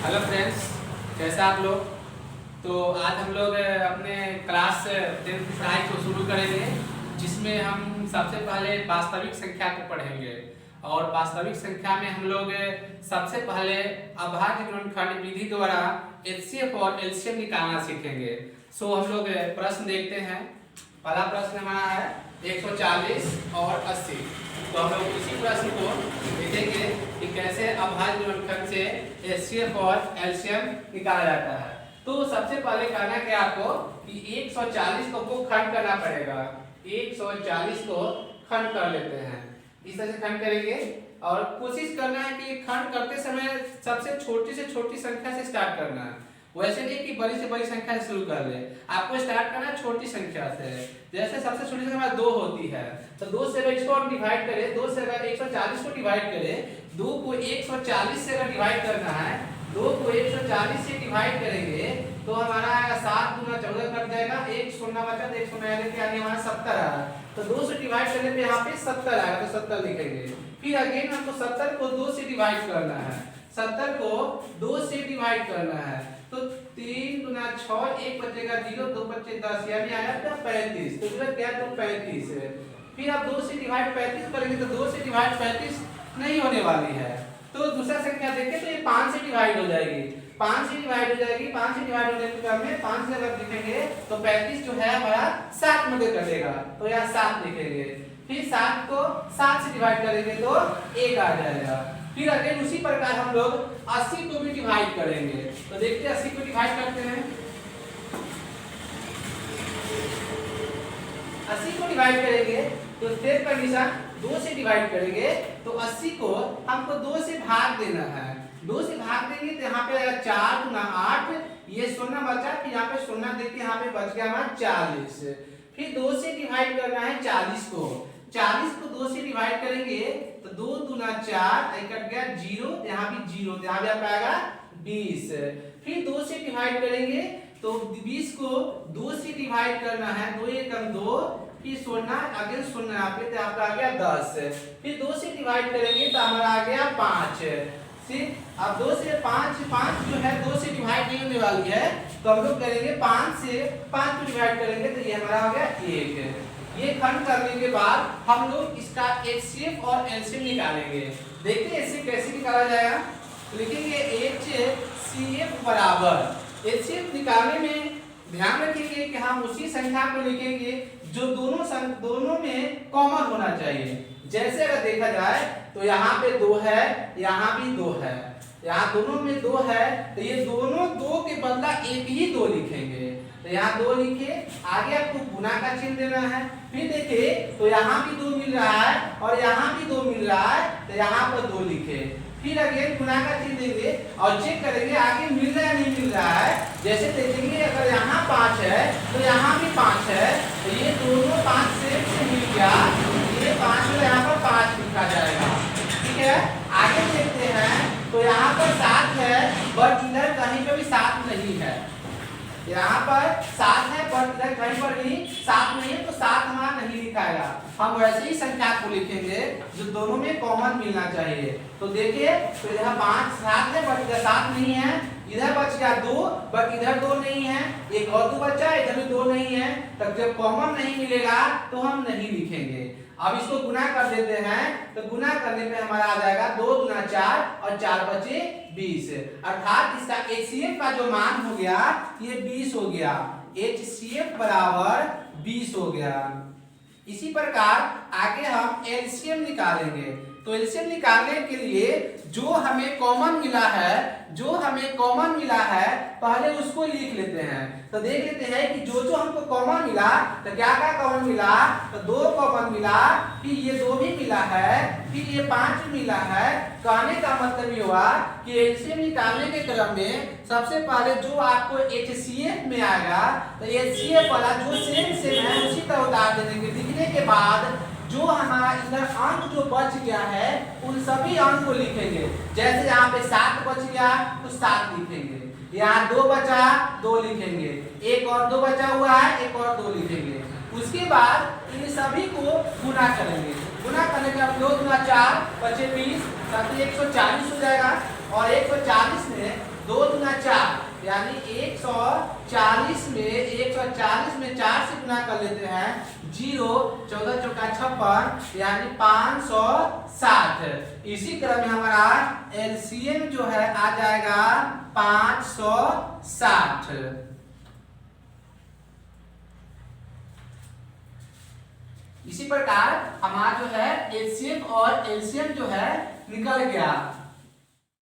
Hello friends, कैसे आप लोग। तो आज हम लोग अपने क्लास 10th पढ़ाई को शुरू करेंगे, जिसमें हम सबसे पहले वास्तविक संख्या को पढ़ेंगे। और वास्तविक संख्या में हम लोग सबसे पहले अभाज्य गुणनखंड विधि द्वारा एचसीएफ और एलसीएम निकालना सीखेंगे। सो हम लोग प्रश्न देखते हैं। पहला प्रश्न हमारा है 140 और 80। तो हम लोग इसी प्रश्न को देखेंगे कि कैसे अभाज्य गुणनखंड से एचसीएफ और एलसीएम निकाला जाता है। तो सबसे पहले करना क्या आपको कि 140 को खंड करना पड़ेगा। 140 को खंड कर लेते हैं, इस तरह से खंड करेंगे। और कोशिश करना है कि खंड करते समय सबसे छोटी से छोटी संख्या से स्टार्ट करना है। वैसे नहीं कि बड़ी से बड़ी संख्या से शुरू कर ले, आपको स्टार्ट करना है छोटी संख्या से। जैसे सबसे छोटी संख्या 2 होती है, तो 2 से अगर इसको डिवाइड करें, 2 से अगर 140 को डिवाइड करें, 2 को 140 से अगर डिवाइड करना है, 2 को 140 से डिवाइड करेंगे तो हमारा आएगा 7 गुना 14 कट जाएगा, एक शून्य बचा तो एक शून्य आगे क्या हमारा 70 आया। तो 2 से डिवाइड करने पे यहाँ पे 70 आएगा, तो 70 लिखेंगे। फिर अगेन हमको 70 को 2 से डिवाइड करना है, 70 को 2 से डिवाइड करना है। तो 3 गुना 6, एक बचेगा 0, 2 बचे 10, यानी आया था 35। तो इधर क्या तो 35 है। फिर आप 2 से डिवाइड 35 करेंगे तो 2 से डिवाइड 35 नहीं होने वाली है। तो दूसरा संख्या देखें तो ये 5 से डिवाइड हो जाएगी, 5 से डिवाइड हो जाएगी। 5 से डिवाइड होने के क्रम में 5 से अगर लिखेंगे तो 35 जो है हमारा 7 में कटेगा, तो यहाँ 7 लिखेंगे। फिर 7 को 7 से डिवाइड करेंगे तो 1 आ जाएगा। फिर अगेन उसी प्रकार हम लोग 80 को भी डिवाइड करेंगे। तो देखते हैं 80 को डिवाइड करते हैं। 80 को डिवाइड करेंगे तो स्टेप कंडीशन 2 से डिवाइड करेंगे तो 80 को हमको 2 से भाग देना है। 2 से भाग देंगे तो यहाँ पे आएगा 4 गुना 8, ये शून्य बचा, फिर यहाँ पे शून्य देखिए यहाँ पे बच गया हमारा 40। फिर 2 से डिवाइड करना है 40 को, 40 को 2 से डिवाइड करेंगे तो 2 गुना 4, कट गया 0, यहाँ भी 0, यहाँ भी आप आएगा 20। फिर 2 से डिवाइड करेंगे तो 20 को 2 से डिवाइड करना है, 2 एकम 2, फिर शून्य अगेन शून्य यहाँ पे तो आपका आ गया 10। फिर 2 से डिवाइड करेंगे तो हमारा आ गया 5। अब 2 से 5 जो है 2 से डिवाइड नहीं होने वाली है, तो हम लोग करेंगे 5 से 5 को डिवाइड करेंगे तो ये हमारा हो गया 1। ये खंड करने के बाद हम लोग इसका एचसीएफ और एलसीएम निकालेंगे। देखते हैं इसे कैसे निकाला जाएगा। लिखेंगे एचसीएफ बराबर, एचसीएफ निकालने में ध्यान रखेंगे कि हम उसी संख्या को लिखेंगे जो दोनों में कॉमन होना चाहिए। जैसे अगर देखा जाए तो यहाँ पे 2 है, यहाँ भी 2 है, यहाँ दोनों में 2 है, तो ये दोनों 2 के बदला एक ही 2 लिखेंगे। तो यहाँ 2 लिखे, आगे आपको गुना का चिन्ह देना है। फिर देखिए तो यहाँ भी 2 मिल रहा है और यहाँ भी 2 मिल रहा है, तो यहाँ पर 2 लिखे। फिर अगेन गुना का चिन्ह देंगे और चेक करेंगे आगे मिल रहा है नहीं मिल रहा है। जैसे देखेंगे अगर यहाँ 5 है तो यहाँ भी 5 है, तो ये दोनों 5 से मिल गया, ये 5 और यहाँ पर 5 लिखा जाएगा। ठीक है, आगे देखते हैं तो यहाँ पर 7 है बट इधर कहीं पे भी 7 नहीं है। यहाँ पर 7 है बट इधर कहीं पर भी 7 नहीं है, तो 7 हमारा नहीं लिखाएगा। हम वैसे ही संख्या को लिखेंगे जो दोनों में कॉमन मिलना चाहिए। तो देखिए तो यहाँ 5 7 है बट इधर 7 नहीं है, इधर बच गया 2 बट इधर 2 नहीं है, एक और 2 बचा, इधर भी 2 नहीं है। तब जब कॉमन नहीं मिलेगा तो हम नहीं लिखेंगे। अब इसको गुना कर देते हैं, तो गुना करने पे हमारा आ जाएगा 2 गुना 4 और 4 बचे 20, अर्थात इसका एचसीएफ का जो मान हो गया ये 20 हो गया। एचसीएफ बराबर 20 हो गया। इसी प्रकार आगे हम एलसीएम निकालेंगे। तो एलसीएम निकालने के लिए जो हमें कॉमन मिला है पहले उसको लिख लेते हैं। तो देख लेते हैं कि जो हमको कॉमन मिला, तो क्या क्या कॉमन मिला, तो 2 कॉमन मिला, फिर ये 2 भी मिला है, फिर ये 5 मिला है। कहने का मतलब ये हुआ कि एलसीएम निकालने के क्रम में सबसे पहले जो आपको एचसीएफ में आएगा, तो एचसीएफ वाला जो सेम है उसी का उतार देंगे। लिखने के बाद जो हमारा इधर अंक जो बच गया है उन सभी अंक को लिखेंगे। जैसे यहाँ पे 7 बच गया तो 7 लिखेंगे, यहाँ 2 बचा 2 लिखेंगे, एक और 2 बचा हुआ है, एक और 2 लिखेंगे। उसके बाद इन सभी को गुना करेंगे। गुना करने के बाद 2 गुना 4 बचे 20, साथ ही 140 हो जाएगा। और 140 में 2 यानी 140 में 4 से गुना कर लेते हैं। 0 14 चौका 56 यानी 560। इसी क्रम में हमारा एलसीएम जो है आ जाएगा 560। इसी प्रकार हमारा जो है एलसीएम और एलसीएम जो है निकल गया।